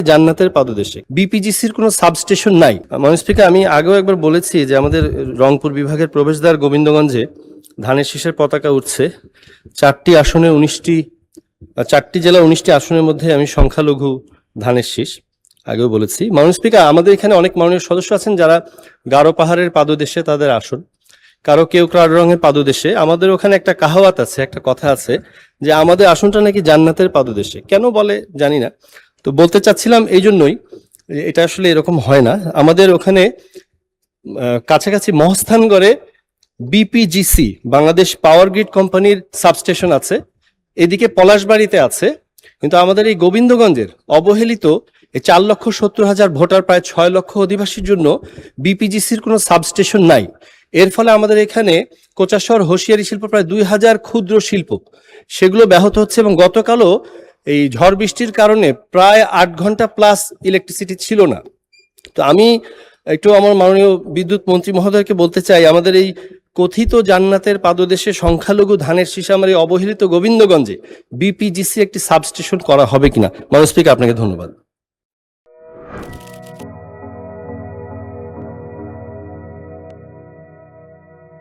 জান্নাতের পাদদেশে। বিপিজিসির কোনো সাবস্টেশন নাই। মাননীয় স্পিকার, আমি আগেও একবার বলেছি যে আমাদের রংপুর বিভাগের প্রবেশদ্বার গোবিন্দগঞ্জে ধানের শীষের পতাকা উঠছে। 4টি জেলা 19টি আসনের মধ্যে আমি সংখ্যালঘু ধানের শীষ, আগেও বলেছি। মাননীয় স্পিকার, আমাদের এখানে অনেক মাননীয় সদস্য আছেন যারা গারো পাহাড়ের পাদদেশে তাদের আসন, কেউ কালো রঙের পাদদেশে। আমাদের ওখানে একটা কাহাওয়াত আছে, একটা কথা আছে যে আমাদের আসনটা নাকি জান্নাতের পাদদেশে। কেন বলে জানি না, তো বলতে চাচ্ছিলাম এই জন্যই, এটা আসলে এরকম হয় না। আমাদের ওখানে কাছাকাছি মহস্থানগড়ে বিপিজিসি বাংলাদেশ পাওয়ার গ্রিড কোম্পানির সাবস্টেশন আছে, এদিকে পলাশবাড়িতে আছে, কিন্তু আমাদের এই গোবিন্দগঞ্জের অবহেলিত এই 4,70,000 ভোটার, প্রায় 6 লক্ষ অধিবাসীর জন্য বিপিজিসির কোনো সাবস্টেশন নাই। এর ফলে আমাদের এখানে কোচাশহর হোসিয়ারি শিল্প প্রায় 2,000 ক্ষুদ্র শিল্প, সেগুলো ব্যাহত হচ্ছে। এবং গতকালও এই ঝড় বৃষ্টির কারণে প্রায় 8 ঘন্টা প্লাস ইলেকট্রিসিটি ছিল না। তো আমি একটু আমার মাননীয় বিদ্যুৎ মন্ত্রী মহোদয়কে বলতে চাই, আমাদের এই কথিত জান্নাতের পাদদেশে সংখ্যালঘু ধানের শীষ আমার এই অবহেলিত গোবিন্দগঞ্জে বিপিজিসি একটি সাবস্টেশন করা হবে কিনা। মাননীয় স্পিকার, আপনাকে ধন্যবাদ।